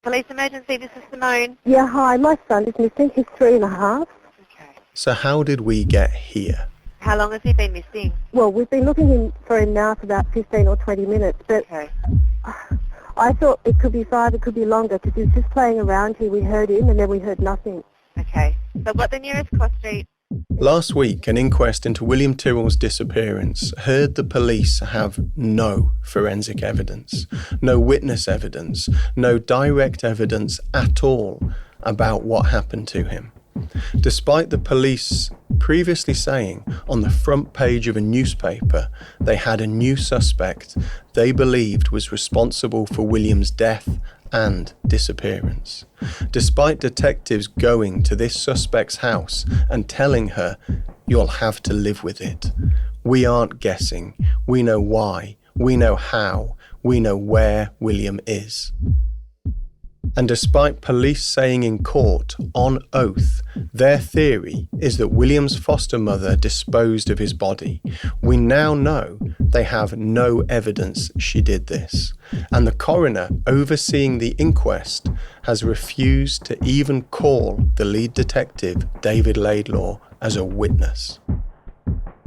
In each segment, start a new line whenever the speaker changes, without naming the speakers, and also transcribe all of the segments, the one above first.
Police emergency, this is Simone.
Yeah, hi, my son is missing. He's 3.5.
Okay.
So how did we get here?
How long has he been missing?
Well, we've been looking for him now for about 15 or 20 minutes, but
Okay.
I thought it could be 5, it could be longer, because he was just playing around here. We heard him, and then we heard nothing.
Okay. So what the nearest cross street?
Last week, an inquest into William Tyrrell's disappearance heard the police have no forensic evidence, no witness evidence, no direct evidence at all about what happened to him. Despite the police previously saying on the front page of a newspaper they had a new suspect they believed was responsible for William's death and disappearance. Despite detectives going to this suspect's house and telling her, "You'll have to live with it. We aren't guessing. We know why. We know how. We know where William is." And despite police saying in court, on oath, their theory is that William's foster mother disposed of his body, we now know they have no evidence she did this. And the coroner overseeing the inquest has refused to even call the lead detective, David Laidlaw, as a witness.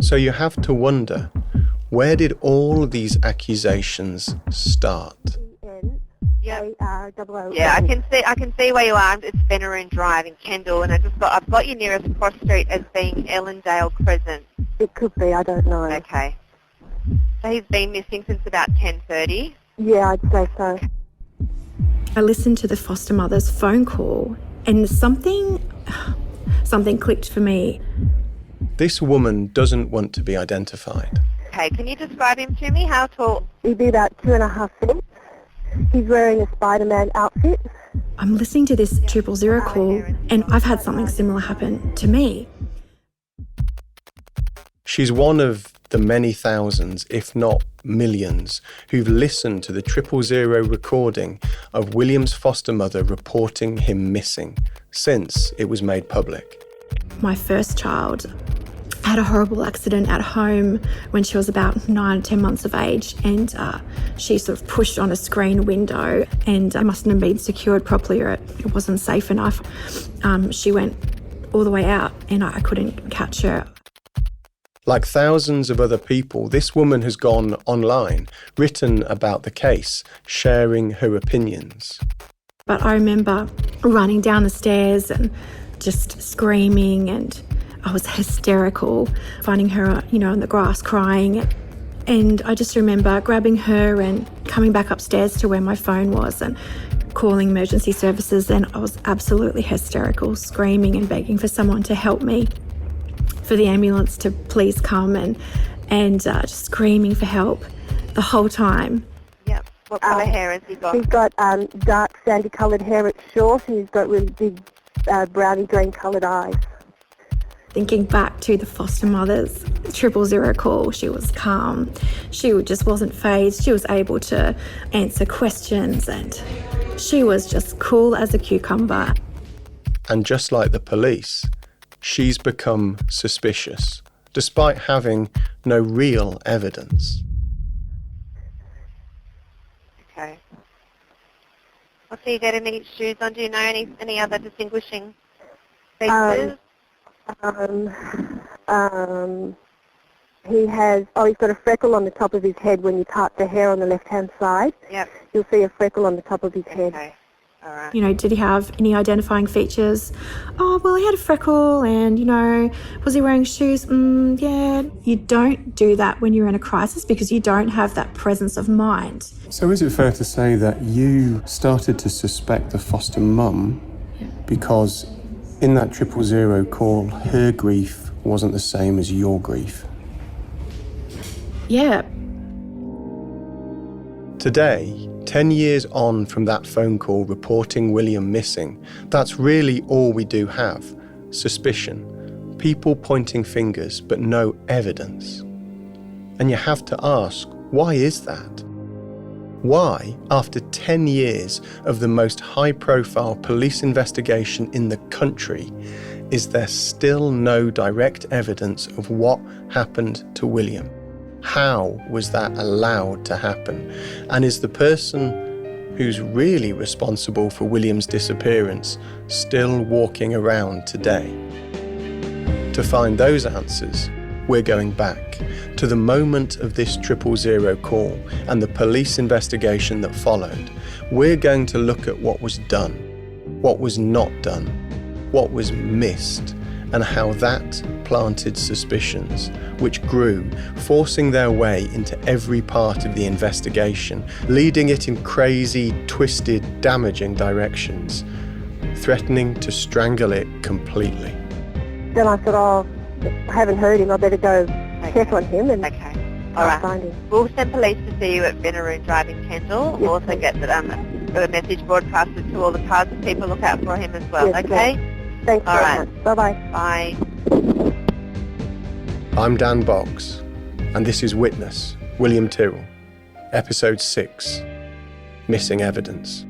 So you have to wonder, where did all these accusations start?
Yeah, I can see where you are. It's Veneroon Drive in Kendall, and I've got your nearest cross street as being Ellendale Crescent.
It could be, I don't know.
Okay. So he's been missing since about 10:30.
Yeah, I'd say so.
I listened to the foster mother's phone call, and something clicked for me.
This woman doesn't want to be identified.
Okay, can you describe him to me? How tall?
He'd be about 2.5 feet. He's wearing a Spider-Man outfit.
I'm listening to this 000 call, and I've had something similar happen to me.
She's one of the many thousands, if not millions, who've listened to the 000 recording of William's foster mother reporting him missing since it was made public.
My first child had a horrible accident at home when she was about 9 or 10 months of age, and she sort of pushed on a screen window, and it mustn't have been secured properly, or it wasn't safe enough. She went all the way out, and I couldn't catch her.
Like thousands of other people, this woman has gone online, written about the case, sharing her opinions.
But I remember running down the stairs and just screaming, and I was hysterical, finding her, on the grass crying. And I just remember grabbing her and coming back upstairs to where my phone was and calling emergency services. And I was absolutely hysterical, screaming and begging for someone to help me, for the ambulance to please come, and just screaming for help the whole time.
Yep. What colour hair has he got?
He's got dark sandy coloured hair. It's short, and he's got really big browny green coloured eyes.
Thinking back to the foster mother's 000 call, she was calm. She just wasn't fazed. She was able to answer questions, and she was just cool as a cucumber.
And just like the police, she's become suspicious, despite having no real evidence.
Okay. What's he got any shoes on? Do you know any other distinguishing features?
He's got a freckle on the top of his head when you part the hair on the left-hand side.
Yep.
You'll see a freckle on the top of his head.
Okay. All right.
Did he have any identifying features? Oh, well, he had a freckle, and, was he wearing shoes? Yeah. You don't do that when you're in a crisis because you don't have that presence of mind.
So is it fair to say that you started to suspect the foster mum because in that 000 call, her grief wasn't the same as your grief?
Yeah.
Today, 10 years on from that phone call reporting William missing, that's really all we do have. Suspicion. People pointing fingers, but no evidence. And you have to ask, why is that? Why, after 10 years of the most high-profile police investigation in the country, is there still no direct evidence of what happened to William? How was that allowed to happen? And is the person who's really responsible for William's disappearance, still walking around today? To find those answers, we're going back to the moment of this 000 call and the police investigation that followed. We're going to look at what was done, what was not done, what was missed, and how that planted suspicions, which grew, forcing their way into every part of the investigation, leading it in crazy, twisted, damaging directions, threatening to strangle it completely.
Then I thought, I haven't heard him, I better go check on him and
All right.
find him.
We'll send police to see you at Veneroon Drive in Kendall. We'll also get the message broadcasted to all the cars so people look out for him as well,
Yes,
okay?
Thanks
All
very
right.
much. Bye-bye.
Bye.
I'm Dan Boggs, and this is Witness, William Tyrrell, Episode 6, Missing Evidence.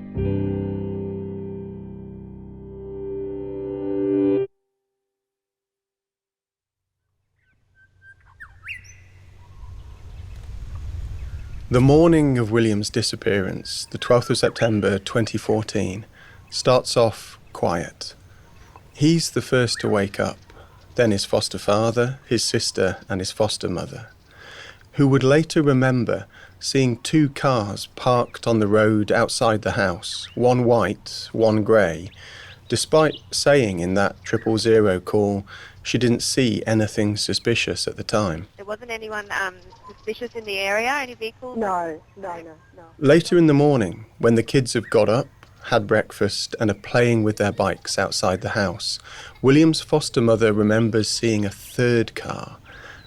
The morning of William's disappearance, the 12th of September 2014, starts off quiet. He's the first to wake up, then his foster father, his sister and his foster mother, who would later remember seeing 2 cars parked on the road outside the house, one white, one grey, despite saying in that 000 call she didn't see anything suspicious at the time.
There wasn't anyone suspicious in the area, any vehicles?
No.
Later in the morning, when the kids have got up, had breakfast and are playing with their bikes outside the house, William's foster mother remembers seeing a 3rd car,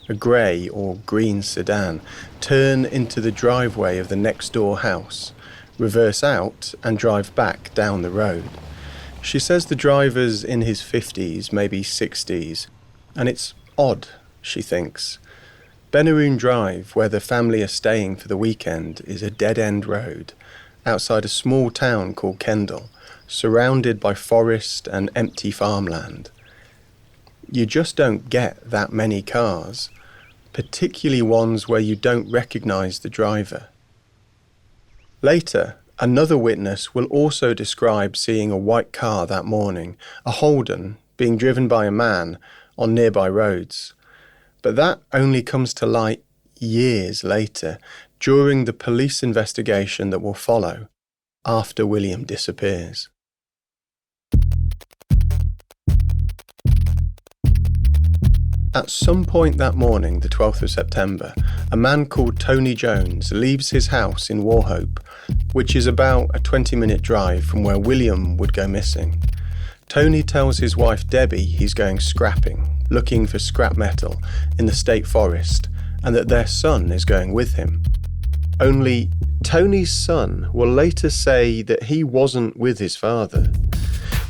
a grey or green sedan, turn into the driveway of the next door house, reverse out and drive back down the road. She says the driver's in his 50s, maybe 60s, and it's odd, she thinks. Veneroon Drive, where the family are staying for the weekend, is a dead-end road outside a small town called Kendall, surrounded by forest and empty farmland. You just don't get that many cars, particularly ones where you don't recognise the driver. Later, another witness will also describe seeing a white car that morning, a Holden, being driven by a man on nearby roads. But that only comes to light years later, during the police investigation that will follow after William disappears. At some point that morning, the 12th of September, a man called Tony Jones leaves his house in Wauchope, which is about a 20-minute drive from where William would go missing. Tony tells his wife Debbie he's going scrapping, looking for scrap metal in the state forest, and that their son is going with him. Only Tony's son will later say that he wasn't with his father.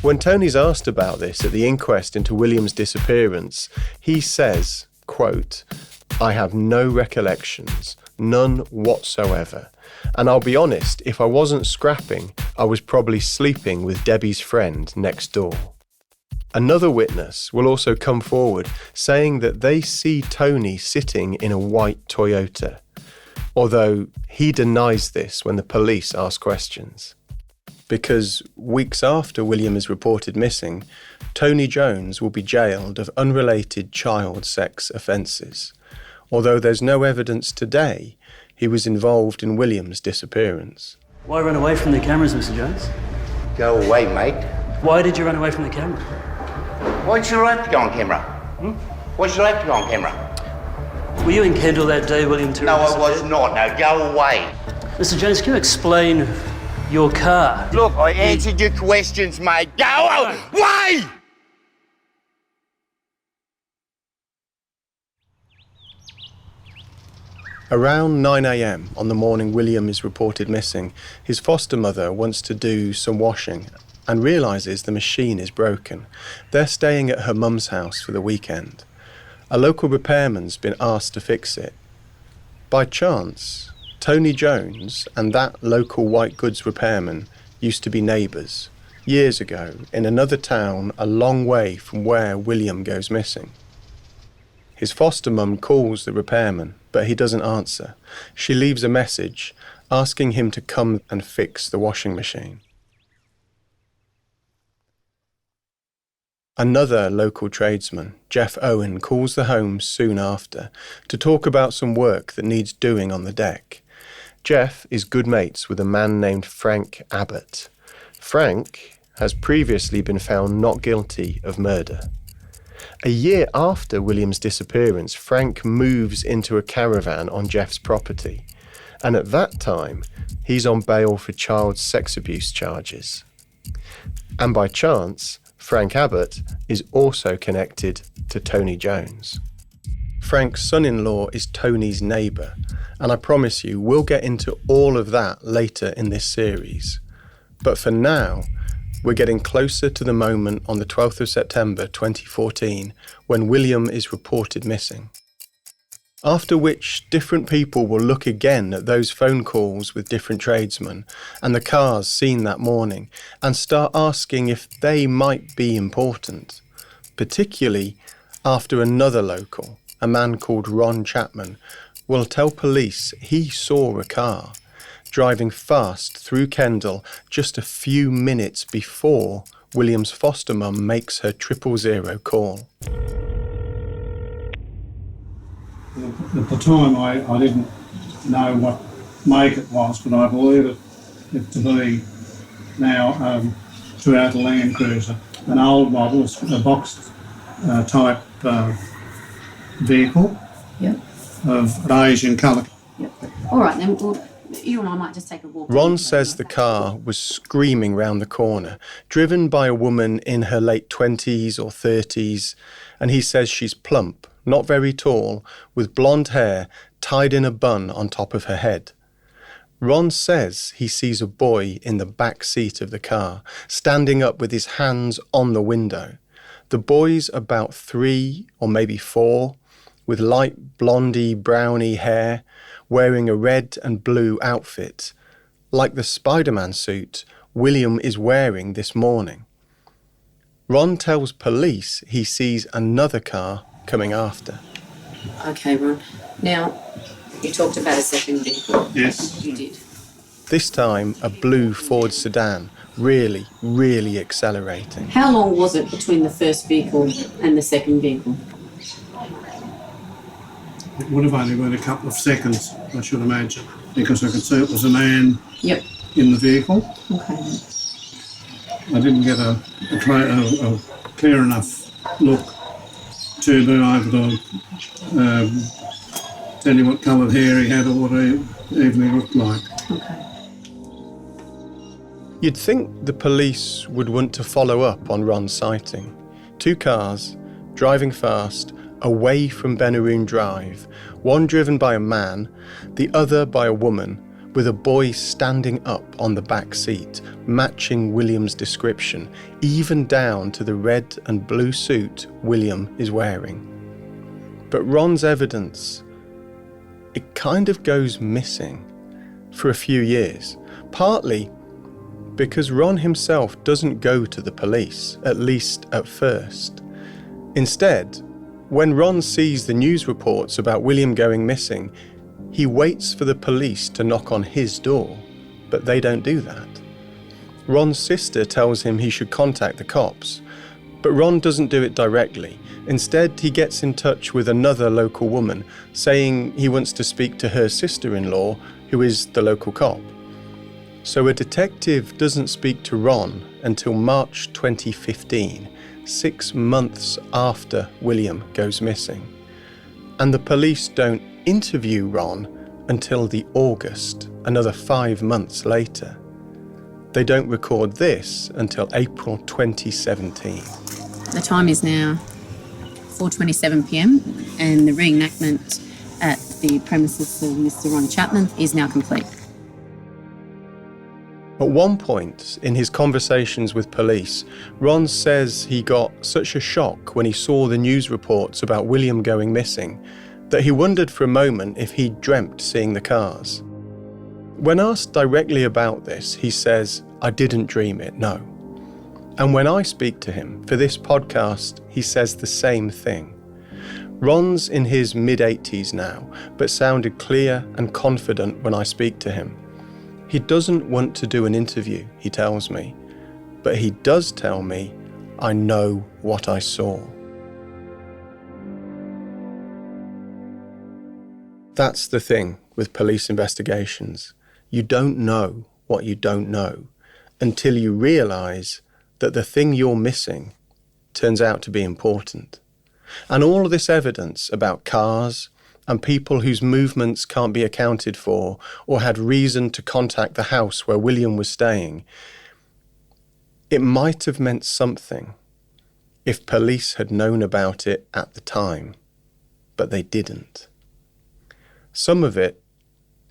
When Tony's asked about this at the inquest into William's disappearance, he says, quote, "I have no recollections, none whatsoever. And I'll be honest, if I wasn't scrapping, I was probably sleeping with Debbie's friend next door." Another witness will also come forward saying that they see Tony sitting in a white Toyota, although he denies this when the police ask questions. Because weeks after William is reported missing, Tony Jones will be jailed of unrelated child sex offences, although there's no evidence today he was involved in William's disappearance.
Why run away from the cameras, Mr. Jones?
Go away, mate.
Why did you run away from the camera?
Why should I have to go on camera? Why should I have to go on camera?
Were you in Kendall that day, William Tyrrell?
No, I was not. Now, go away.
Mr. Jones, can you explain your car?
Look, I answered your questions, mate. Go away!
Around 9 a.m. on the morning William is reported missing, his foster mother wants to do some washing and realises the machine is broken. They're staying at her mum's house for the weekend. A local repairman's been asked to fix it. By chance, Tony Jones and that local white goods repairman used to be neighbours, years ago, in another town a long way from where William goes missing. His foster mum calls the repairman, but he doesn't answer. She leaves a message, asking him to come and fix the washing machine. Another local tradesman, Jeff Owen, calls the home soon after to talk about some work that needs doing on the deck. Jeff is good mates with a man named Frank Abbott. Frank has previously been found not guilty of murder. A year after William's disappearance, Frank moves into a caravan on Jeff's property, and at that time, he's on bail for child sex abuse charges. And by chance, Frank Abbott is also connected to Tony Jones. Frank's son-in-law is Tony's neighbour, and I promise you we'll get into all of that later in this series. But for now, we're getting closer to the moment on the 12th of September 2014 when William is reported missing. After which, different people will look again at those phone calls with different tradesmen and the cars seen that morning and start asking if they might be important, particularly after another local, a man called Ron Chapman, will tell police he saw a car driving fast through Kendal just a few minutes before William's foster mum makes her 000 call.
At the time, I didn't know what make it was, but I believe it to be now Toyota Land Cruiser, an old model, a box type vehicle.
Yep.
Of an Asian colour.
Yep. All right, then you and I might just take a walk.
Ron says the car was screaming round the corner, driven by a woman in her late 20s or 30s, and he says she's plump, not very tall, with blonde hair tied in a bun on top of her head. Ron says he sees a boy in the back seat of the car, standing up with his hands on the window. The boy's about 3 or maybe 4, with light blondie browny hair, wearing a red and blue outfit, like the Spider-Man suit William is wearing this morning. Ron tells police he sees another car coming after.
Okay, Ron. Now, you talked about a second vehicle.
Yes.
You did.
This time, a blue Ford sedan, really, really accelerating.
How long was it between the first vehicle and the second vehicle?
It would have only been a couple of seconds, I should imagine, because I could see it was a man in the vehicle.
Okay.
I didn't get a clear enough look to be able to tell you what coloured hair he had or what he even looked like.
Okay.
You'd think the police would want to follow up on Ron's sighting. 2 cars, driving fast, away from Benaroon Drive, one driven by a man, the other by a woman, with a boy standing up on the back seat, matching William's description, even down to the red and blue suit William is wearing. But Ron's evidence, it kind of goes missing for a few years, partly because Ron himself doesn't go to the police, at least at first. Instead, when Ron sees the news reports about William going missing, he waits for the police to knock on his door, but they don't do that. Ron's sister tells him he should contact the cops, but Ron doesn't do it directly. Instead, he gets in touch with another local woman, saying he wants to speak to her sister-in-law, who is the local cop. So a detective doesn't speak to Ron until March 2015, 6 months after William goes missing. And the police don't interview Ron until the August, another 5 months later. They don't record this until April 2017.
The time is now 4:27 p.m. and the reenactment at the premises of Mr. Ron Chapman is now complete.
At one point in his conversations with police, Ron says he got such a shock when he saw the news reports about William going missing that he wondered for a moment if he'd dreamt seeing the cars. When asked directly about this, he says, "I didn't dream it, no." And when I speak to him for this podcast, he says the same thing. Ron's in his mid-80s now, but sounded clear and confident when I speak to him. He doesn't want to do an interview, he tells me, but he does tell me, I know what I saw. That's the thing with police investigations. You don't know what you don't know until you realise that the thing you're missing turns out to be important. And all of this evidence about cars and people whose movements can't be accounted for or had reason to contact the house where William was staying, it might have meant something if police had known about it at the time, but they didn't. Some of it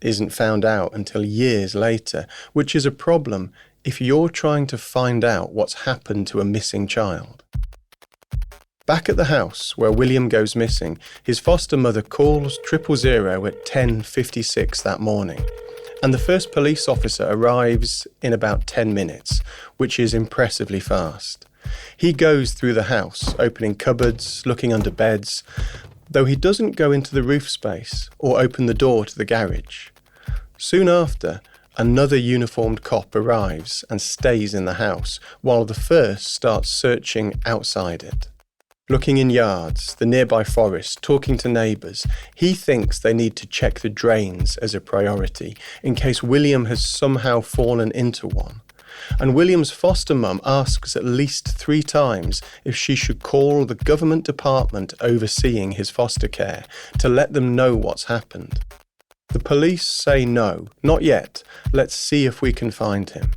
isn't found out until years later, which is a problem if you're trying to find out what's happened to a missing child. Back at the house where William goes missing, his foster mother calls 000 at 10:56 that morning, and the first police officer arrives in about 10 minutes, which is impressively fast. He goes through the house, opening cupboards, looking under beds, though he doesn't go into the roof space or open the door to the garage. Soon after, another uniformed cop arrives and stays in the house, while the first starts searching outside it. Looking in yards, the nearby forest, talking to neighbours, he thinks they need to check the drains as a priority in case William has somehow fallen into one. And William's foster mum asks at least 3 times if she should call the government department overseeing his foster care to let them know what's happened. The police say no, not yet, let's see if we can find him.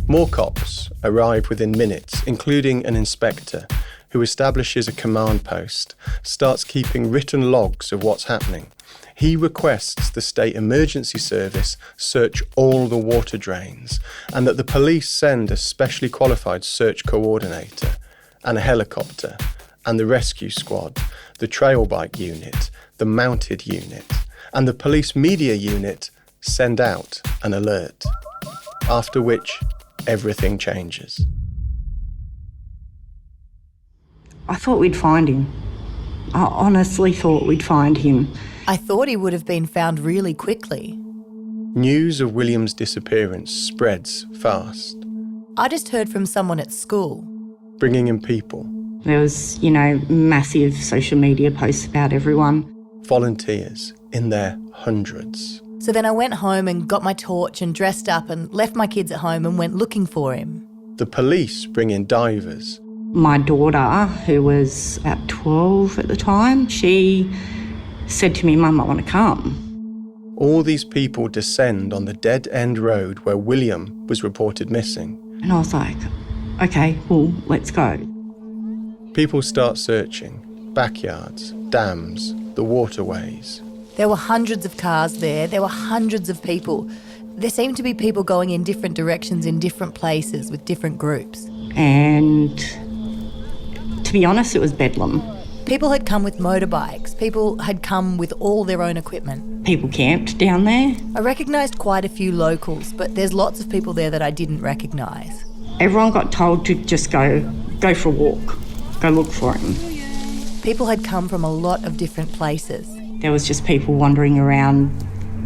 More cops arrive within minutes, including an inspector, who establishes a command post, starts keeping written logs of what's happening. He requests the State Emergency Service search all the water drains and that the police send a specially qualified search coordinator and a helicopter and the rescue squad, the trail bike unit, the mounted unit and the police media unit send out an alert, after which everything changes.
I thought we'd find him. I honestly thought we'd find him.
I thought he would have been found really quickly.
News of William's disappearance spreads fast.
I just heard from someone at school.
Bringing in people.
There was, massive social media posts about everyone.
Volunteers in their hundreds.
So then I went home and got my torch and dressed up and left my kids at home and went looking for him.
The police bring in divers.
My daughter, who was about 12 at the time, she said to me, Mum, I want to come.
All these people descend on the dead-end road where William was reported missing.
And I was like, OK, well, let's go.
People start searching. Backyards, dams, the waterways.
There were hundreds of cars there. There were hundreds of people. There seemed to be people going in different directions in different places with different groups.
And to be honest, it was bedlam.
People had come with motorbikes. People had come with all their own equipment.
People camped down there.
I recognised quite a few locals, but there's lots of people there that I didn't recognise.
Everyone got told to just go for a walk, go look for him.
People had come from a lot of different places.
There was just people wandering around,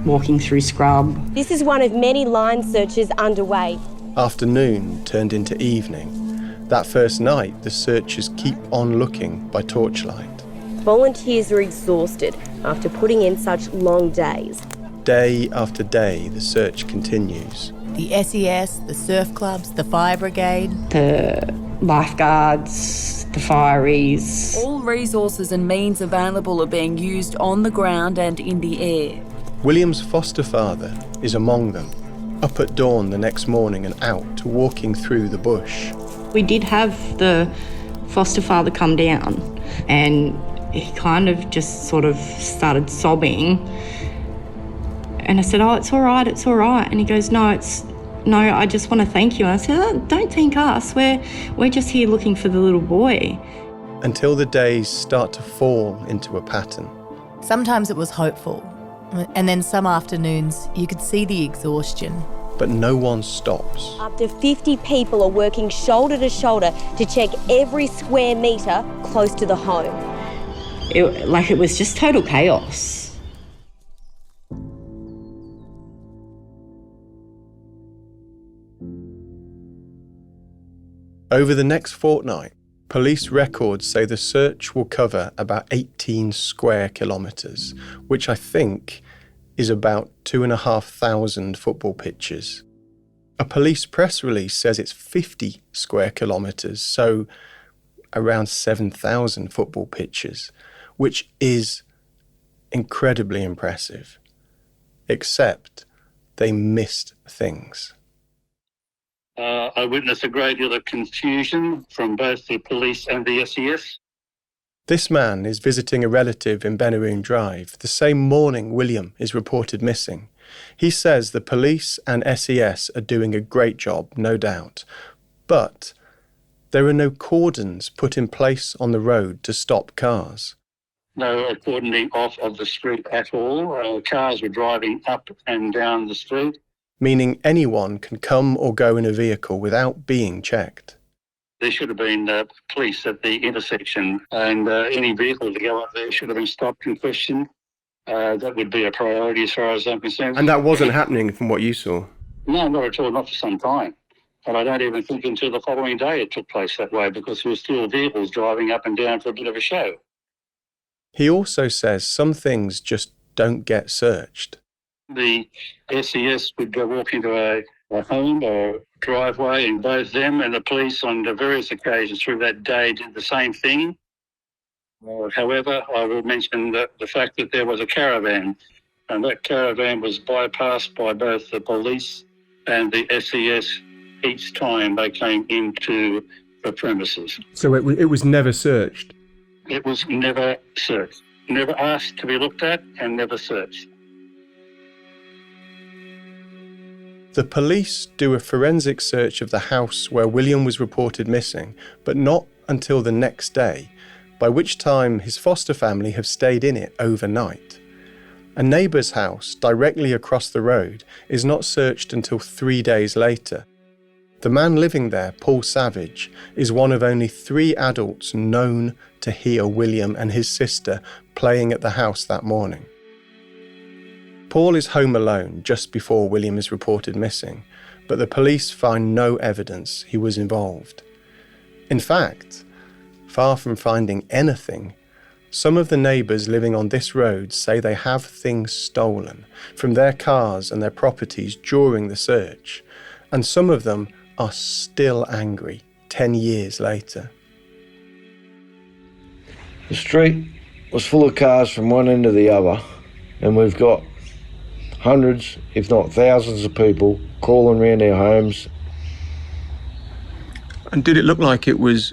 walking through scrub.
This is one of many line searches underway.
Afternoon turned into evening. That first night, the searchers keep on looking by torchlight.
Volunteers are exhausted after putting in such long days.
Day after day, the search continues.
The SES, the surf clubs, the fire brigade.
The lifeguards, the fireys.
All resources and means available are being used on the ground and in the air.
William's foster father is among them, up at dawn the next morning and out walking through the bush.
We did have the foster father come down and he kind of just sort of started sobbing. And I said, oh, it's all right. And he goes, no, I just want to thank you. And I said, oh, don't thank us. We're just here looking for the little boy.
Until the days start to fall into a pattern.
Sometimes it was hopeful. And then some afternoons you could see the exhaustion.
But no one stops.
Up to 50 people are working shoulder to shoulder to check every square metre close to the home.
It was just total chaos.
Over the next fortnight, police records say the search will cover about 18 square kilometres, which I think is about 2,500 football pitches. A police press release says it's 50 square kilometres, so around 7,000 football pitches, which is incredibly impressive. Except they missed things.
I witnessed a great deal of confusion from both the police and the SES.
This man is visiting a relative in Benaroon Drive the same morning William is reported missing. He says the police and SES are doing a great job, no doubt, but there are no cordons put in place on the road to stop cars.
No cordoning off of the street at all. Cars were driving up and down the street.
Meaning anyone can come or go in a vehicle without being checked.
There should have been police at the intersection, and any vehicle to go up there should have been stopped and questioned. That would be a priority as far as I'm concerned.
And that wasn't happening from what you saw?
No, not at all, not for some time. And I don't even think until the following day it took place that way, because there were still vehicles driving up and down for a bit of a show.
He also says some things just don't get searched.
The SES would go walk into a home or driveway, and both them and the police on the various occasions through that day did the same thing. However, I will mention the fact that there was a caravan, and that caravan was bypassed by both the police and the SES each time they came into the premises.
So it was never searched?
It was never searched. Never asked to be looked at and never searched.
The police do a forensic search of the house where William was reported missing, but not until the next day, by which time his foster family have stayed in it overnight. A neighbour's house directly across the road is not searched until 3 days later. The man living there, Paul Savage, is one of only 3 adults known to hear William and his sister playing at the house that morning. Paul is home alone just before William is reported missing, but the police find no evidence he was involved. In fact, far from finding anything, some of the neighbours living on this road say they have things stolen from their cars and their properties during the search, and some of them are still angry 10 years later.
The street was full of cars from one end to the other, and we've got hundreds, if not thousands of people crawling around our homes.
And did it look like it was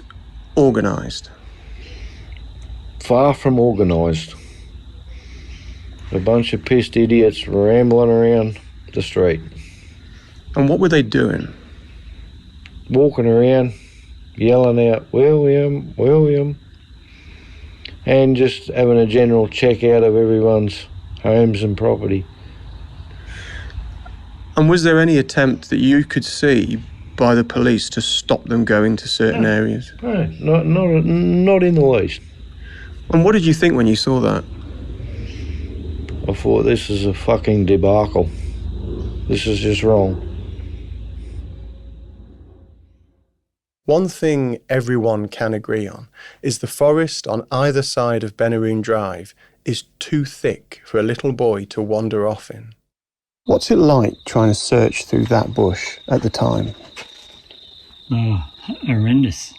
organised?
Far from organised. A bunch of pissed idiots rambling around the street.
And what were they doing?
Walking around, yelling out, William, William, and just having a general check out of everyone's homes and property.
And was there any attempt that you could see by the police to stop them going to certain areas?
No, not in the least.
And what did you think when you saw that?
I thought, this is a fucking debacle. This is just wrong.
One thing everyone can agree on is the forest on either side of Benaroon Drive is too thick for a little boy to wander off in. What's it like trying to search through that bush at the time?
Oh, horrendous.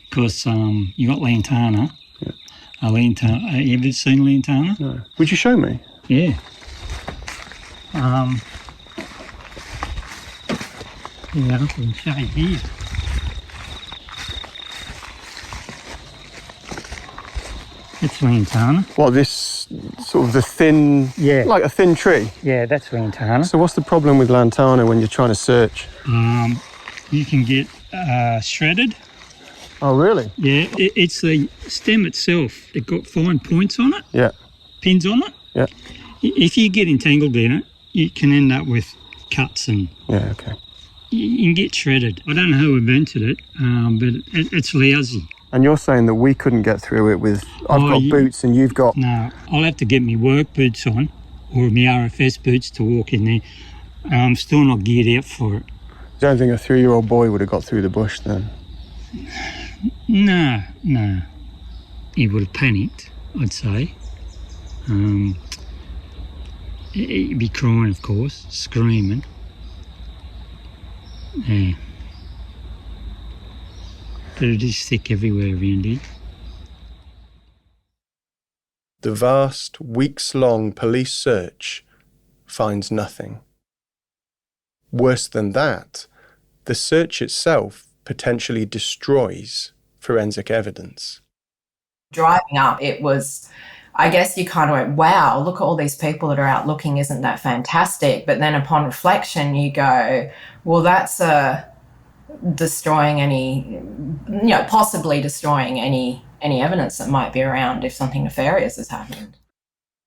Because you got lantana.
Yeah.
Have you ever seen lantana?
No. Would you show me?
Yeah. Yeah, I can show you here. It's lantana.
What, this sort of the thin, like a thin tree?
Yeah, that's lantana.
So what's the problem with lantana when you're trying to search?
You can get shredded.
Oh, really?
Yeah, it's the stem itself. It got fine points on it.
Yeah.
Pins on it.
Yeah.
If you get entangled in it, you can end up with cuts and...
Yeah, okay.
You can get shredded. I don't know who invented it, but it's lousy.
And you're saying that we couldn't get through it with... I've got boots and you've got...
No, I'll have to get my work boots on or my RFS boots to walk in there. I'm still not geared out for it.
I don't think a 3-year-old boy would have got through the bush then.
No. He would have panicked, I'd say. He'd be crying, of course, screaming. Yeah. But it is thick everywhere around here.
The vast, weeks-long police search finds nothing. Worse than that, the search itself potentially destroys forensic evidence.
Driving up, it was, I guess you kind of went, wow, look at all these people that are out looking, isn't that fantastic? But then upon reflection, you go, well, that's possibly destroying any evidence that might be around if something nefarious has happened.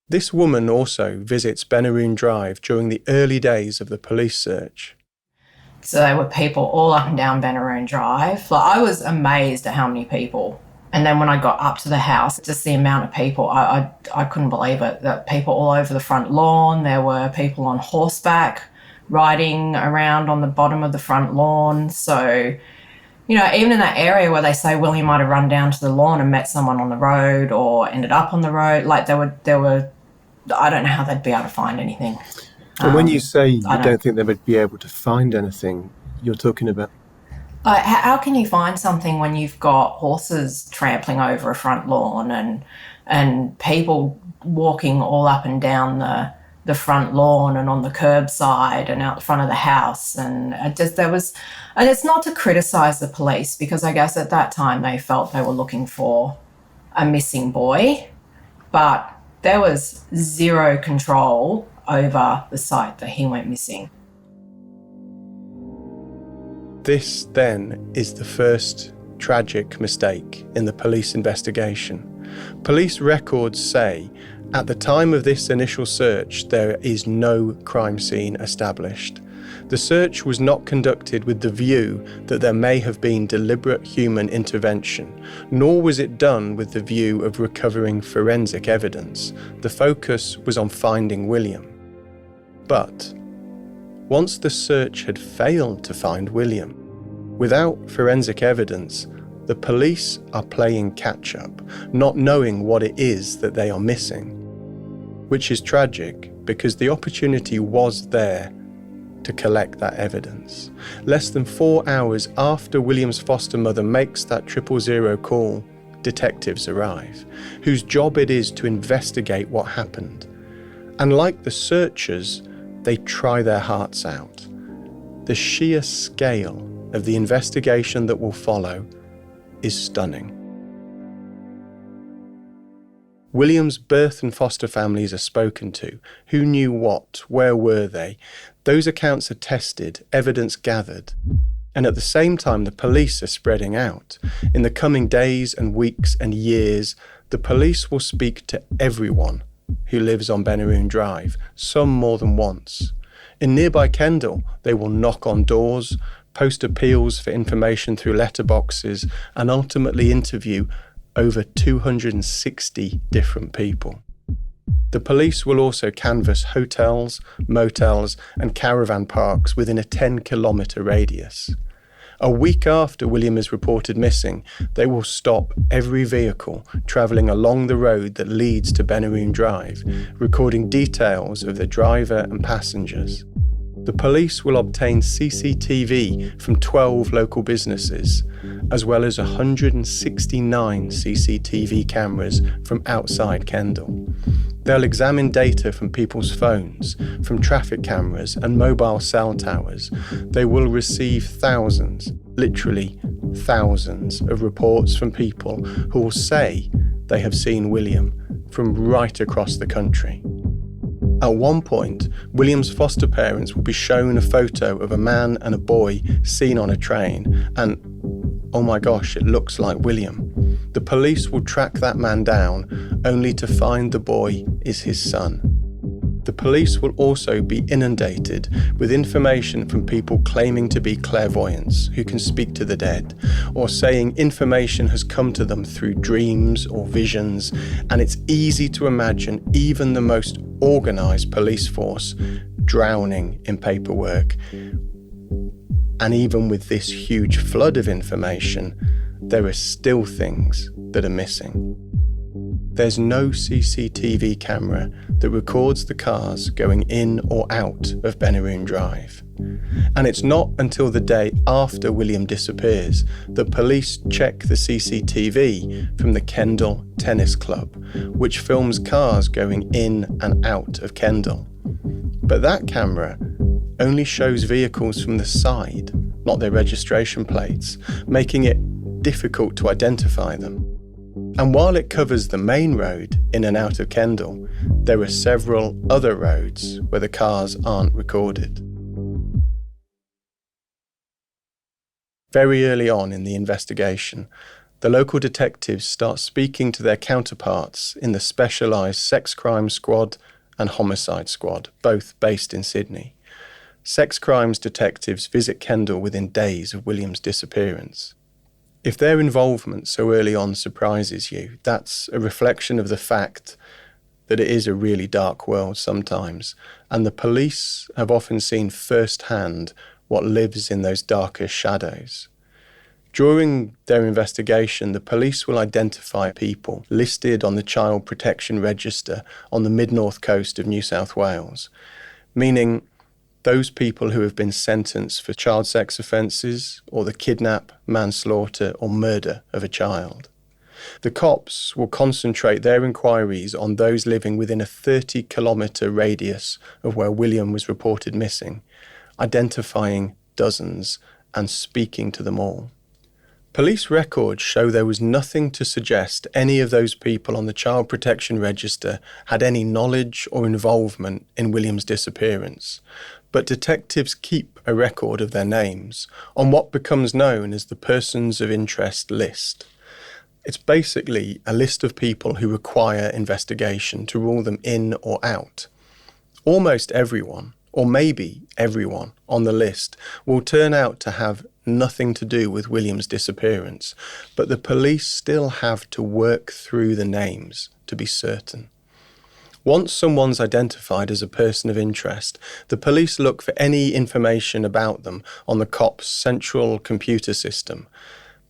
This woman also visits Benaroon Drive during the early days of the police search.
So there were people all up and down Benaroon Drive. Like, I was amazed at how many people. And then when I got up to the house, just the amount of people, I couldn't believe it. That people all over the front lawn. There were people on horseback riding around on the bottom of the front lawn. So, even in that area where they say William might have run down to the lawn and met someone on the road or ended up on the road, like there were, I don't know how they'd be able to find anything.
And when you say you don't think they would be able to find anything, you're talking about?
How can you find something when you've got horses trampling over a front lawn and people walking all up and down the front lawn and on the curbside and out the front of the house? And it's not to criticise the police, because I guess at that time they felt they were looking for a missing boy, but there was zero control over the site that he went missing.
This, then, is the first tragic mistake in the police investigation. Police records say, at the time of this initial search, there is no crime scene established. The search was not conducted with the view that there may have been deliberate human intervention, nor was it done with the view of recovering forensic evidence. The focus was on finding William. But once the search had failed to find William, without forensic evidence, the police are playing catch-up, not knowing what it is that they are missing, which is tragic because the opportunity was there to collect that evidence. Less than 4 hours after William's foster mother makes that 000 call, detectives arrive, whose job it is to investigate what happened. And like the searchers, they try their hearts out. The sheer scale of the investigation that will follow is stunning. William's birth and foster families are spoken to. Who knew what? Where were they? Those accounts are tested, evidence gathered. And at the same time, the police are spreading out. In the coming days and weeks and years, the police will speak to everyone who lives on Benaroon Drive, some more than once. In nearby Kendal, they will knock on doors, post appeals for information through letterboxes, and ultimately interview over 260 different people. The police will also canvass hotels, motels, and caravan parks within a 10-kilometre radius. A week after William is reported missing, they will stop every vehicle travelling along the road that leads to Benaroon Drive, recording details of the driver and passengers. The police will obtain CCTV from 12 local businesses, as well as 169 CCTV cameras from outside Kendal. They'll examine data from people's phones, from traffic cameras and mobile cell towers. They will receive thousands, literally thousands, of reports from people who will say they have seen William from right across the country. At one point, William's foster parents will be shown a photo of a man and a boy seen on a train, and oh my gosh, it looks like William. The police will track that man down, only to find the boy is his son. The police will also be inundated with information from people claiming to be clairvoyants who can speak to the dead, or saying information has come to them through dreams or visions, and it's easy to imagine even the most organised police force drowning in paperwork. And even with this huge flood of information, there are still things that are missing. There's no CCTV camera that records the cars going in or out of Benaroon Drive. And it's not until the day after William disappears that police check the CCTV from the Kendal Tennis Club, which films cars going in and out of Kendal. But that camera only shows vehicles from the side, not their registration plates, making it difficult to identify them. And while it covers the main road in and out of Kendal, there are several other roads where the cars aren't recorded. Very early on in the investigation, the local detectives start speaking to their counterparts in the specialised sex crime squad and homicide squad, both based in Sydney. Sex crimes detectives visit Kendal within days of William's disappearance. If their involvement so early on surprises you, that's a reflection of the fact that it is a really dark world sometimes, and the police have often seen firsthand what lives in those darker shadows. During their investigation, the police will identify people listed on the Child Protection Register on the mid-north coast of New South Wales, meaning those people who have been sentenced for child sex offences or the kidnap, manslaughter or murder of a child. The cops will concentrate their inquiries on those living within a 30-kilometre radius of where William was reported missing, identifying dozens and speaking to them all. Police records show there was nothing to suggest any of those people on the Child Protection Register had any knowledge or involvement in William's disappearance, but detectives keep a record of their names on what becomes known as the Persons of Interest list. It's basically a list of people who require investigation to rule them in or out. Almost everyone, or maybe everyone, on the list will turn out to have nothing to do with William's disappearance, but the police still have to work through the names to be certain. Once someone's identified as a person of interest, the police look for any information about them on the COP's central computer system,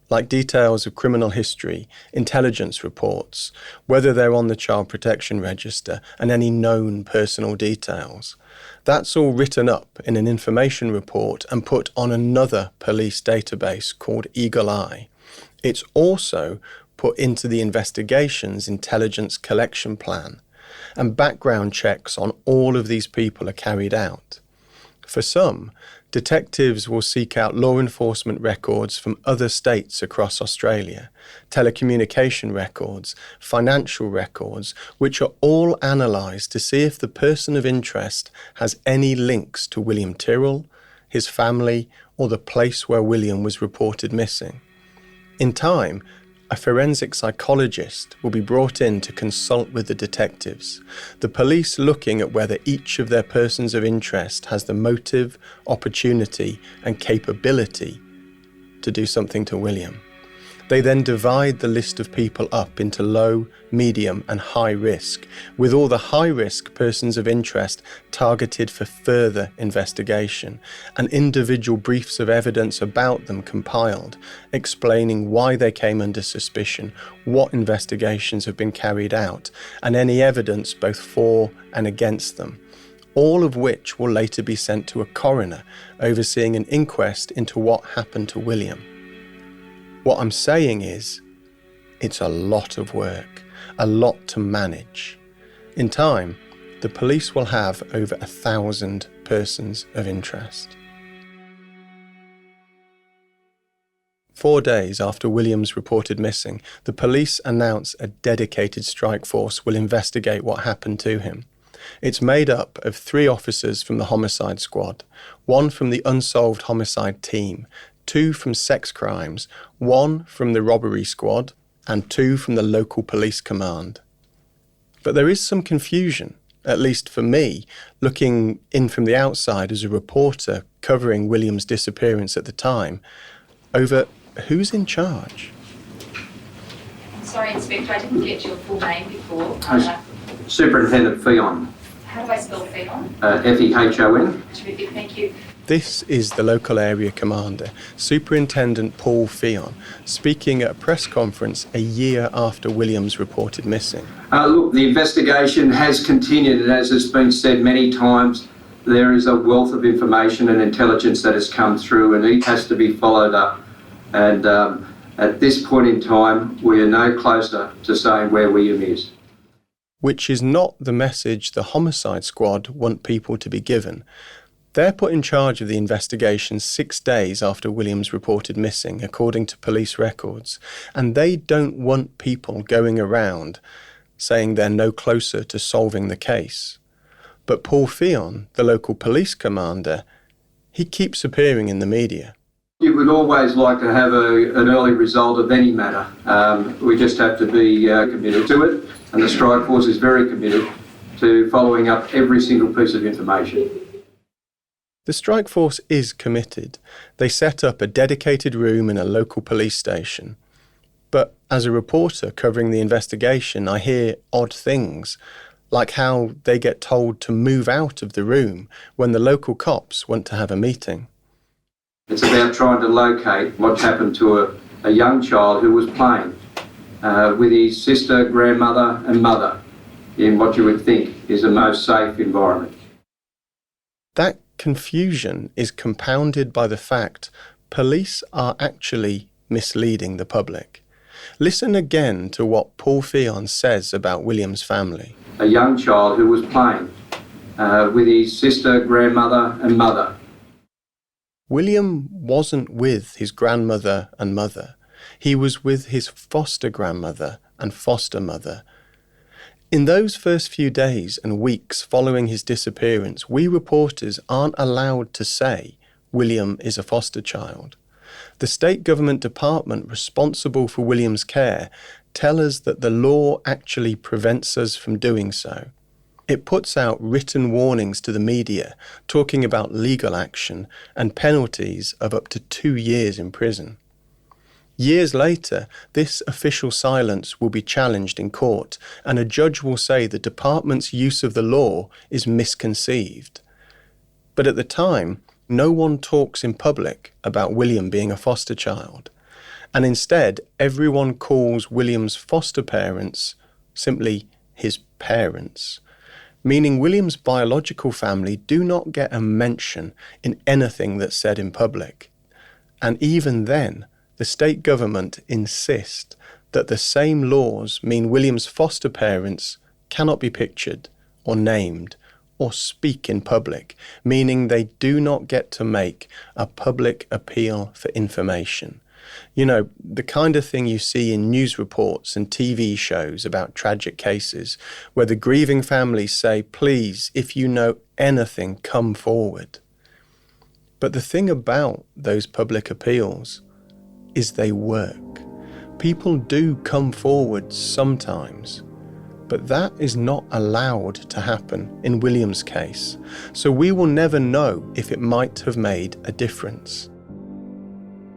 like details of criminal history, intelligence reports, whether they're on the Child Protection Register, and any known personal details. That's all written up in an information report and put on another police database called Eagle Eye. It's also put into the investigation's intelligence collection plan, and background checks on all of these people are carried out. For some, detectives will seek out law enforcement records from other states across Australia, telecommunication records, financial records, which are all analysed to see if the person of interest has any links to William Tyrrell, his family, or the place where William was reported missing. In time, a forensic psychologist will be brought in to consult with the detectives, the police looking at whether each of their persons of interest has the motive, opportunity and capability to do something to William. They then divide the list of people up into low, medium and high risk, with all the high-risk persons of interest targeted for further investigation, and individual briefs of evidence about them compiled, explaining why they came under suspicion, what investigations have been carried out, and any evidence both for and against them, all of which will later be sent to a coroner overseeing an inquest into what happened to William. What I'm saying is, it's a lot of work, a lot to manage. In time, the police will have over 1,000 persons of interest. 4 days after William's reported missing, the police announce a dedicated strike force will investigate what happened to him. It's made up of 3 officers from the homicide squad, 1 from the unsolved homicide team, 2 from sex crimes, 1 from the robbery squad, and 2 from the local police command. But there is some confusion, at least for me, looking in from the outside as a reporter covering William's disappearance at the time, over who's in charge.
Sorry, Inspector, I didn't get your full name before.
Superintendent Fionn.
How do I spell Fionn?
F-E-H-O-N.
Terrific, thank you.
This is the local area commander, Superintendent Paul Fionn, speaking at a press conference a year after William's reported missing.
Look, the investigation has continued, and as has been said many times, there is a wealth of information and intelligence that has come through, and it has to be followed up. And at this point in time, we are no closer to saying where William is.
Which is not the message the homicide squad want people to be given. They're put in charge of the investigation 6 days after William's reported missing, according to police records, and they don't want people going around saying they're no closer to solving the case. But Paul Fionn, the local police commander, he keeps appearing in the media.
You would always like to have an early result of any matter. We just have to be committed to it, and the Strike Force is very committed to following up every single piece of information.
The Strike Force is committed. They set up a dedicated room in a local police station. But as a reporter covering the investigation, I hear odd things, like how they get told to move out of the room when the local cops want to have a meeting.
It's about trying to locate what happened to a young child who was playing with his sister, grandmother and mother in what you would think is a most safe environment.
That confusion is compounded by the fact police are actually misleading the public. Listen again to what Paul Fionn says about William's family.
A young child who was playing with his sister, grandmother and mother.
William wasn't with his grandmother and mother. He was with his foster grandmother and foster mother. In those first few days and weeks following his disappearance, we reporters aren't allowed to say William is a foster child. The state government department responsible for William's care tell us that the law actually prevents us from doing so. It puts out written warnings to the media talking about legal action and penalties of up to 2 years in prison. Years later, this official silence will be challenged in court, and a judge will say the department's use of the law is misconceived. But at the time, no one talks in public about William being a foster child, and instead everyone calls William's foster parents simply his parents, meaning William's biological family do not get a mention in anything that's said in public. And even then, the state government insist that the same laws mean William's foster parents cannot be pictured or named or speak in public, meaning they do not get to make a public appeal for information. You know, the kind of thing you see in news reports and TV shows about tragic cases, where the grieving families say, please, if you know anything, come forward. But the thing about those public appeals is they work. People do come forward sometimes, but that is not allowed to happen in William's case, so we will never know if it might have made a difference.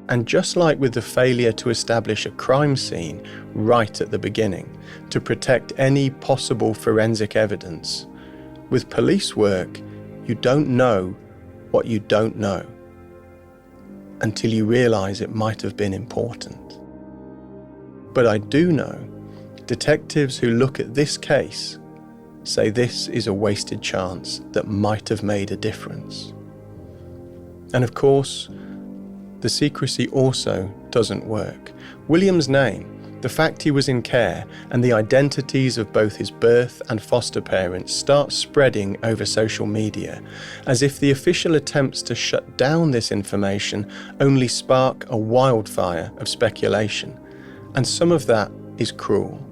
And just like with the failure to establish a crime scene right at the beginning to protect any possible forensic evidence, with police work, you don't know what you don't know until you realise it might have been important. But I do know detectives who look at this case say this is a wasted chance that might have made a difference. And of course, the secrecy also doesn't work. William's name, the fact he was in care, and the identities of both his birth and foster parents start spreading over social media, as if the official attempts to shut down this information only spark a wildfire of speculation. And some of that is cruel.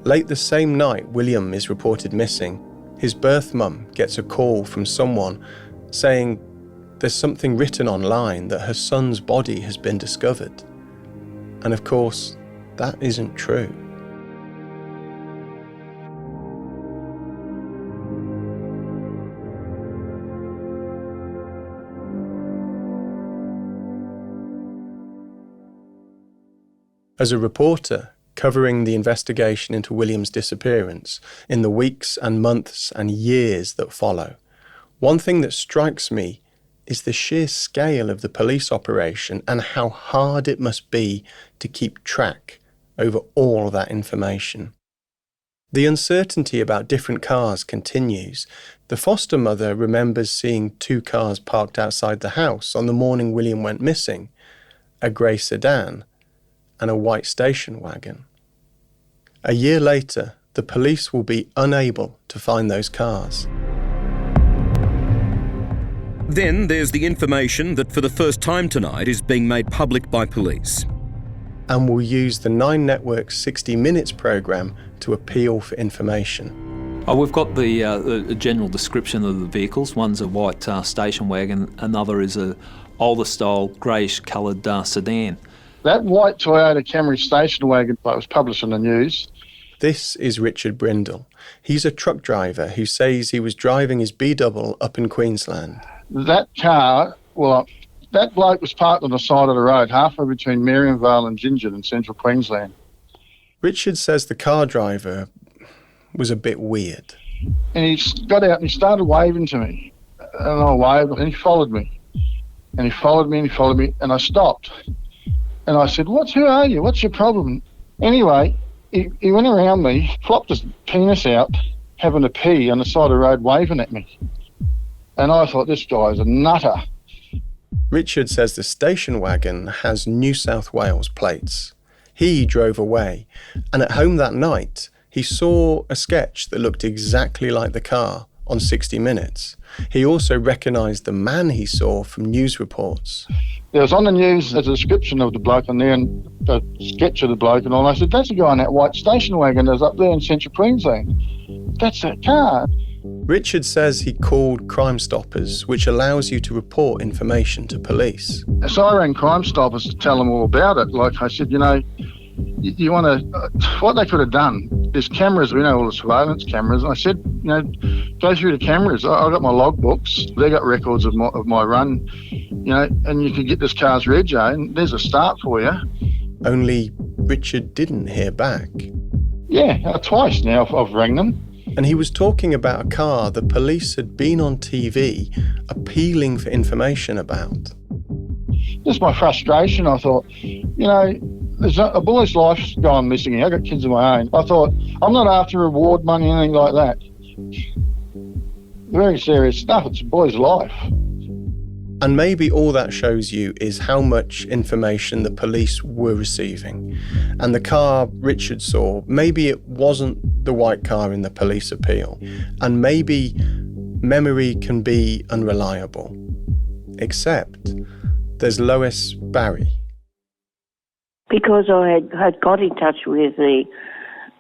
Late the same night William is reported missing, his birth mum gets a call from someone saying there's something written online that her son's body has been discovered. And of course, that isn't true. As a reporter covering the investigation into William's disappearance in the weeks and months and years that follow, one thing that strikes me is the sheer scale of the police operation and how hard it must be to keep track over all that information. The uncertainty about different cars continues. The foster mother remembers seeing 2 cars parked outside the house on the morning William went missing, a grey sedan and a white station wagon. A year later, the police will be unable to find those cars.
Then there's the information that for the first time tonight is being made public by police.
And will use the 9 Network's 60 Minutes programme to appeal for information.
We've got the general description of the vehicles. One's a white station wagon, another is a older style greyish coloured sedan.
That white Toyota Camry station wagon that was published in the news.
This is Richard Brindle. He's a truck driver who says he was driving his B-double up in Queensland.
That car, that bloke was parked on the side of the road, halfway between Marianvale and Gingin in central Queensland.
Richard says the car driver was a bit weird.
And he got out and he started waving to me. And I waved and he followed me. And he followed me and he followed me and I stopped. And I said, who are you? What's your problem? Anyway, he went around me, flopped his penis out, having a pee on the side of the road, waving at me. And I thought, this guy is a nutter.
Richard says the station wagon has New South Wales plates. He drove away, and at home that night, he saw a sketch that looked exactly like the car on 60 Minutes. He also recognised the man he saw from news reports.
There was on the news a description of the bloke and then a sketch of the bloke and all. I said, that's the guy in that white station wagon that's up there in central Queensland. That's that car.
Richard says he called CrimeStoppers, which allows you to report information to police.
So I rang CrimeStoppers to tell them all about it. Like I said, you want to, what they could have done, there's cameras, we know all the surveillance cameras. I said, go through the cameras. I got my logbooks. They got records of my run, and you could get this car's reg, and there's a start for you.
Only Richard didn't hear back.
Yeah, twice now I've rang them.
And he was talking about a car the police had been on TV appealing for information about.
Just my frustration, I thought, there's a boy's life's gone missing here. I've got kids of my own. I thought, I'm not after reward money or anything like that. Very serious stuff. It's a boy's life.
And maybe all that shows you is how much information the police were receiving. And the car Richard saw, maybe it wasn't the white car in the police appeal. And maybe memory can be unreliable. Except there's Lois Barry.
Because I had got in touch with the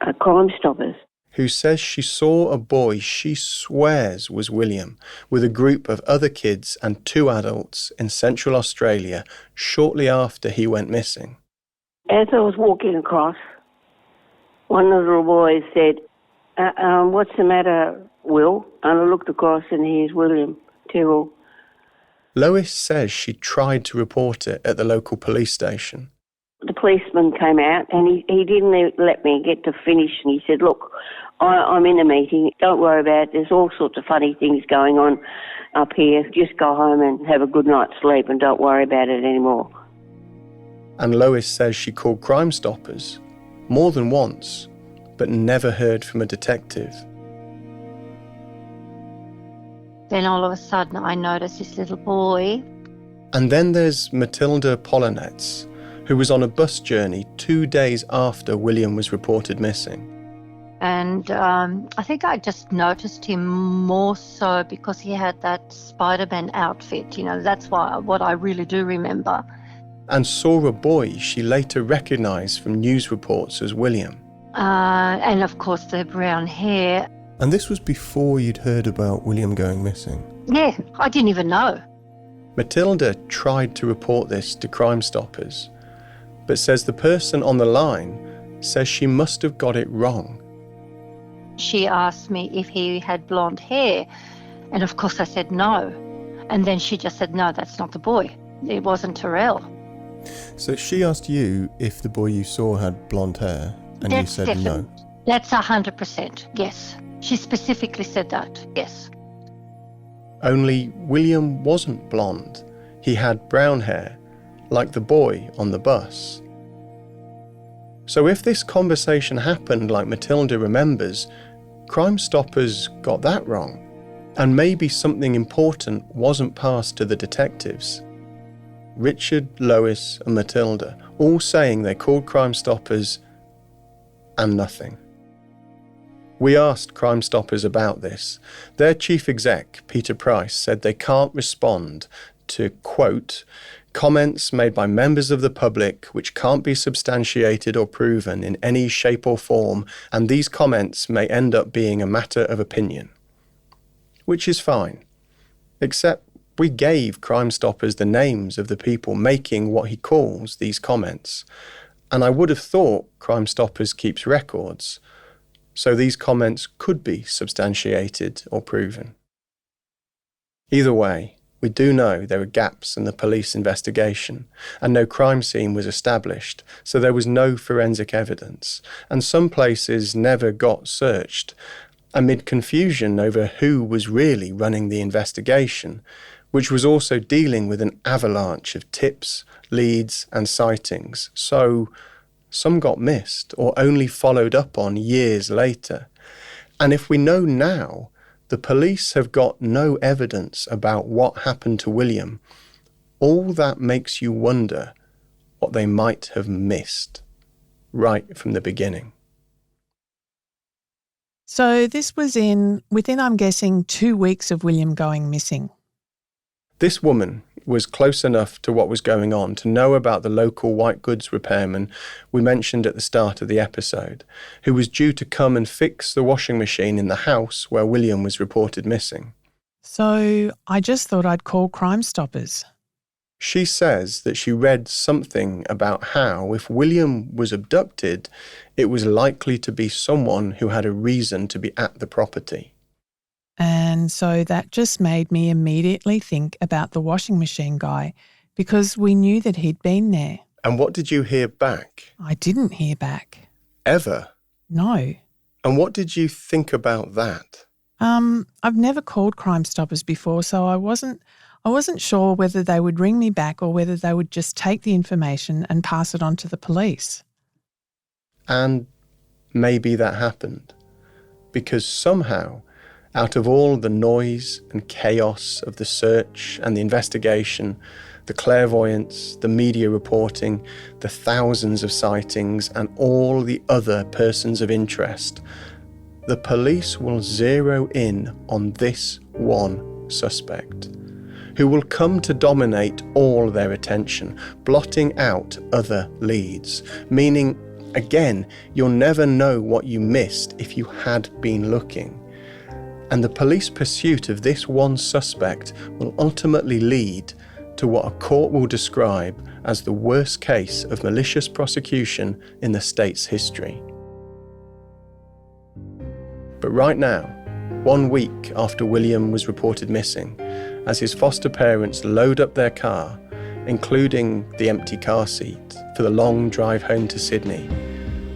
CrimeStoppers.
Who says she saw a boy she swears was William with a group of other kids and 2 adults in Central Australia shortly after he went missing.
As I was walking across, one of the little boys said, what's the matter, Will? And I looked across and here's William Tyrrell.
Lois says she tried to report it at the local police station.
The policeman came out and he didn't let me get to finish. And he said, look, I'm in a meeting. Don't worry about it. There's all sorts of funny things going on up here. Just go home and have a good night's sleep and don't worry about it anymore.
And Lois says she called CrimeStoppers more than once, but never heard from a detective.
Then all of a sudden I noticed this little boy.
And then there's Matilda Polonetz, who was on a bus journey 2 days after William was reported missing.
And I think I just noticed him more so because he had that Spider-Man outfit. That's what I really do remember.
And saw a boy she later recognised from news reports as William.
And of course the brown hair.
And this was before you'd heard about William going missing?
Yeah, I didn't even know.
Matilda tried to report this to CrimeStoppers, but says the person on the line says she must have got it wrong.
She asked me if he had blonde hair, and of course I said no. And then she just said, no, that's not the boy. It wasn't Tyrrell.
So she asked you if the boy you saw had blonde hair, and
That's
you said
definite.
no?
That's 100%, yes. She specifically said that, yes.
Only William wasn't blonde. He had brown hair, like the boy on the bus. So if this conversation happened like Matilda remembers, CrimeStoppers got that wrong. And maybe something important wasn't passed to the detectives. Richard, Lois and Matilda, all saying they called CrimeStoppers and nothing. We asked CrimeStoppers about this. Their chief exec, Peter Price, said they can't respond to, quote, comments made by members of the public which can't be substantiated or proven in any shape or form, and these comments may end up being a matter of opinion. Which is fine, except we gave CrimeStoppers the names of the people making what he calls these comments, and I would have thought CrimeStoppers keeps records, so these comments could be substantiated or proven. Either way, we do know there were gaps in the police investigation, and no crime scene was established, so there was no forensic evidence, and some places never got searched, amid confusion over who was really running the investigation, which was also dealing with an avalanche of tips, leads and sightings, so some got missed or only followed up on years later. And if we know now, the police have got no evidence about what happened to William, all that makes you wonder what they might have missed right from the beginning.
So this was within, I'm guessing, 2 weeks of William going missing.
This woman was close enough to what was going on to know about the local white goods repairman we mentioned at the start of the episode, who was due to come and fix the washing machine in the house where William was reported missing.
So I just thought I'd call CrimeStoppers.
She says that she read something about how if William was abducted, it was likely to be someone who had a reason to be at the property.
And so that just made me immediately think about the washing machine guy, because we knew that he'd been there.
And what did you hear back?
I didn't hear back.
Ever?
No.
And what did you think about that?
I've never called CrimeStoppers before, so I wasn't sure whether they would ring me back or whether they would just take the information and pass it on to the police.
And maybe that happened, because somehow, out of all the noise and chaos of the search and the investigation, the clairvoyance, the media reporting, the thousands of sightings and all the other persons of interest, the police will zero in on this one suspect, who will come to dominate all their attention, blotting out other leads, meaning, again, you'll never know what you missed if you had been looking. And the police pursuit of this one suspect will ultimately lead to what a court will describe as the worst case of malicious prosecution in the state's history. But right now, 1 week after William was reported missing, as his foster parents load up their car, including the empty car seat, for the long drive home to Sydney,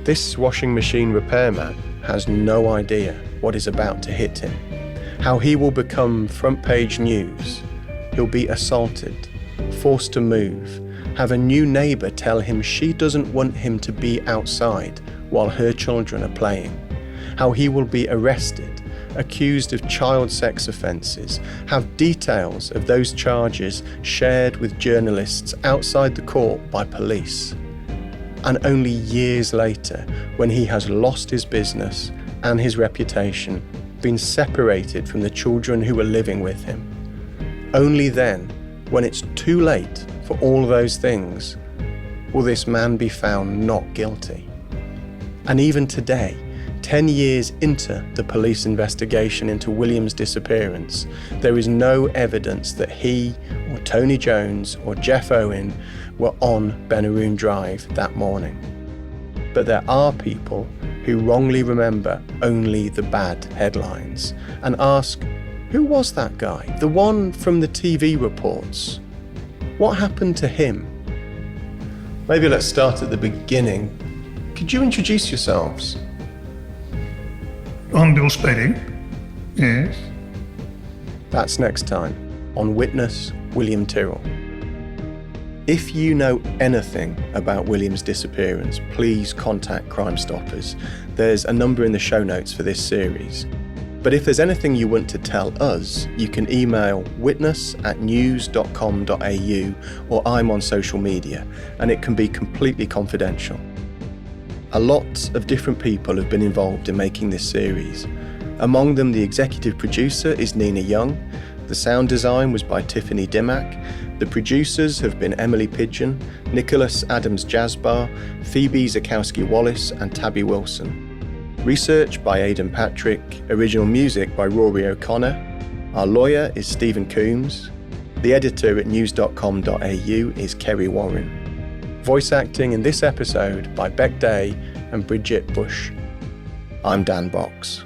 this washing machine repairman has no idea what is about to hit him, how he will become front page news. He'll be assaulted, forced to move, have a new neighbour tell him she doesn't want him to be outside while her children are playing, how he will be arrested, accused of child sex offences, have details of those charges shared with journalists outside the court by police. And only years later, when he has lost his business and his reputation, been separated from the children who were living with him, only then, when it's too late for all those things, will this man be found not guilty. And even today, 10 years into the police investigation into William's disappearance, there is no evidence that he or Tony Jones or Jeff Owen were on Benaroon Drive that morning. But there are people who wrongly remember only the bad headlines and ask, who was that guy? The one from the TV reports? What happened to him? Maybe let's start at the beginning. Could you introduce yourselves?
I'm Bill Spedding. Yes.
That's next time on Witness William Tyrrell. If you know anything about William's disappearance, please contact CrimeStoppers. There's a number in the show notes for this series. But if there's anything you want to tell us, you can email witness@news.com.au, or I'm on social media, and it can be completely confidential. A lot of different people have been involved in making this series. Among them, the executive producer is Nina Young. The sound design was by Tiffany Dimmack. The producers have been Emily Pidgeon, Nicholas Adams-Jasbar, Phoebe Zakowski-Wallace and Tabby Wilson. Research by Aidan Patrick, original music by Rory O'Connor. Our lawyer is Stephen Coombs. The editor at news.com.au is Kerry Warren. Voice acting in this episode by Beck Day and Bridget Bush. I'm Dan Box.